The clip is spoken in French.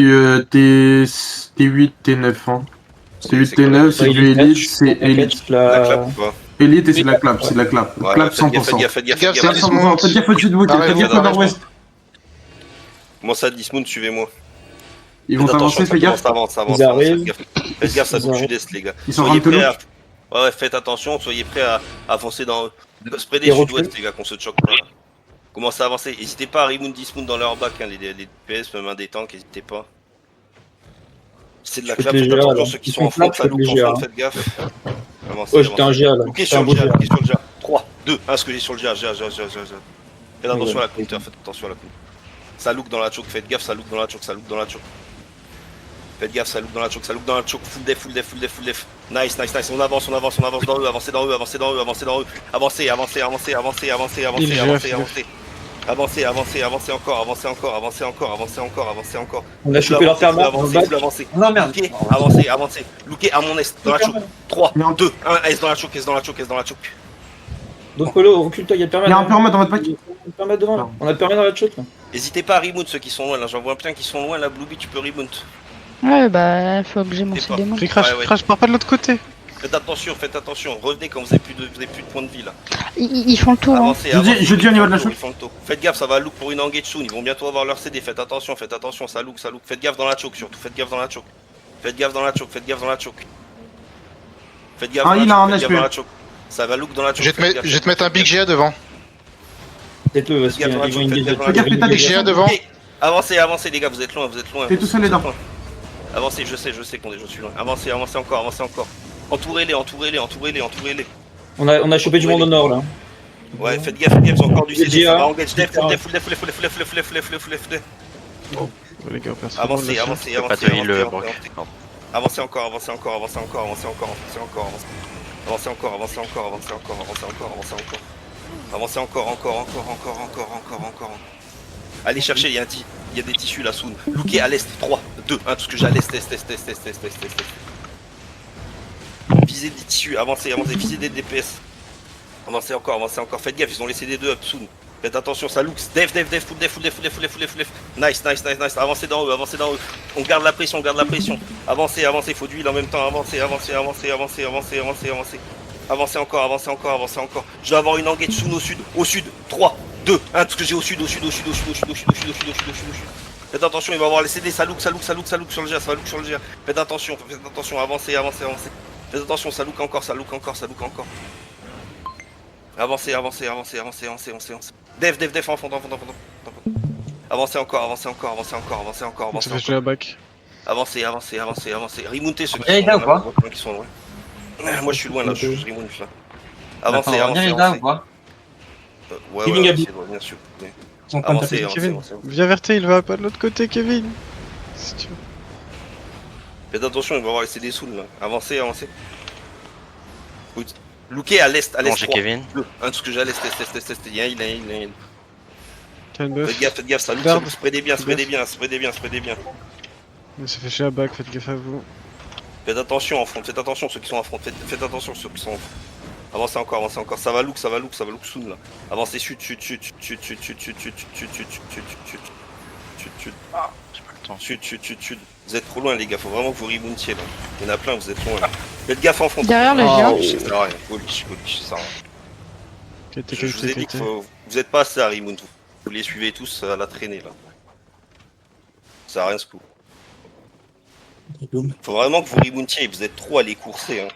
T8, T9. Hein. T8, T9, c'est du Elite, c'est Elite. La clap ou pas? Elite et c'est de la clap, c'est de la clap. Ouais, Clap faites gaffe, 100%. faites gaffe, Faites faites gaffe, gaffe. c'est Clap 100%. Faites gaffe au-dessus de vous, Arrête, faites gaffe au nord-ouest. Comment ça, Dismount, suivez-moi. Ils vont t'avancer, fais gaffe. Avance, Ils arrivent. Faites gaffe, ça Ils bouge arrivent. sud-est, les gars. Ils sont Soyez rentrés prêts à... Ouais, faites attention, soyez prêts à foncer dans... Spreader Ils sud-ouest, reculent. les gars, qu'on se choque pas, là. Commencez à avancer. N'hésitez pas à remoon, dismount dans leur back, hein, les PS, même un des tanks, n'hésitez pas. C'est de la Faites clap, les faites GA, attention, là. ceux qui Ils sont en font front, clap, ça loupe faites les en GA, front, hein. faites gaffe. Avancez, Oh, j'étais un GA là. Lookez J'étais un sur beau le GA, GA. lookez sur le GA. 3, 2, 1, ce que j'ai sur le GA. Faites attention à la counter, faites attention à la counter. Ça look dans la choke, faites gaffe, ça look dans la choke, ça look dans la choke. Faites gaffe, ça look dans la choke, ça look dans la choke. Full def. Nice. On avance dans eux, avancez dans eux. Avancez encore. On a chopé leur perma. Avancez. Non, merde. Avancez. Lookez à mon est, dans la choke. 3, 2, 1, S dans la choke. Donc Polo, recule-toi, il y a le perma. Il y a un perma dans votre pack. Il y a le perma devant là. On a le perma dans la choke là. N'hésitez pas à remoont ceux qui sont loin, là j'en vois plein qui sont loin, la Blue Bee tu peux remoont. Ouais, bah, faut que j'ai mon T'es pas. démon. Fais crash, Ouais. crash, pars pas de l'autre côté. Faites attention, revenez quand vous avez plus de points de vie là. Ils font le tour, hein. Avancez, Je dis au niveau de la ils font le tour. Faites gaffe, ça va look pour une engage soon, ils vont bientôt avoir leur CD, faites attention, ça look. Faites gaffe dans la choke surtout, faites gaffe dans la choke. Ah, il a un HP. Ça va look dans la choke. Je vais te mettre un Big GA devant. Peut-être parce Faites gaffe dans la qu'ils vont choke, engager. faites gaffe dans la Fais gaffe, Big GA devant. Avancez les gars, vous êtes loin. T'es tout seul, les dents. Avancez, je sais qu'on est, je suis loin. Avancez encore. Entourez-les. On a chopé du monde au nord là. Ouais, faites gaffe, ils ont encore du CD, ça va engage def, full def. Les gars, personne. Avancez. Avancez encore. Allez chercher, il y a des tissus là, soon. Lookez à l'est, 3, 2, 1, tout ce que j'ai à l'est, est. Visez des tissus, avancez, visez des DPS. Avancez encore. Faites gaffe, ils ont laissé des deux up soon. Faites attention, ça looks. Def, full def. Nice. Avancez dans eux. On garde la pression. Avancez, faut du heal en même temps. Avancez. Avancez encore. Je vais avoir une engage soon au sud. 3, 2, 1, tout ce que j'ai au sud. Faites attention, il va avoir les CD, ça look sur le GA, Faites attention, avancez. Faites attention, ça look encore. Avancez. Def, en fond. Avancez encore. Ça fait jouer la back. Avancez. Remontez ceux Il y a les gars ou pas qui sont loin. Moi je suis loin là, je remonte là. Attends, on va venir les gars ou pas Ouais, Kevin Gabi. c'est bien sûr. Ils sont comme Avancez. Kevin, viens vers il va pas de l'autre côté, Kevin. Si tu veux. Faites attention, il va avoir les CD sous là. Avancez. Écoute, lookez à l'est, Bon, 3, j'ai Kevin. 2, 1, tout ce que j'ai à l'est, il y a un. Quel buff. Faites gaffe, ça look, Garde. spreadez bien. Ça fait chier la back, faites gaffe à vous. Faites attention en front, ceux qui sont en front, faites attention ceux qui sont en front. Avancez encore, ça va look soon là. Avancez sud. Ah, j'ai pas le temps. Sud. Vous êtes trop loin les gars, faut vraiment que vous remontiez là. Il y en a plein, vous êtes loin là. Faites gaffe en front. Derrière le géant. Ça sert à rien, bullish, ça sert à rien. Je vous ai dit que vous êtes pas assez à remoon. Vous les suivez tous à la traînée là. Ça sert à rien ce coup. Faut vraiment que vous remontiez, vous êtes trop à les courser hein.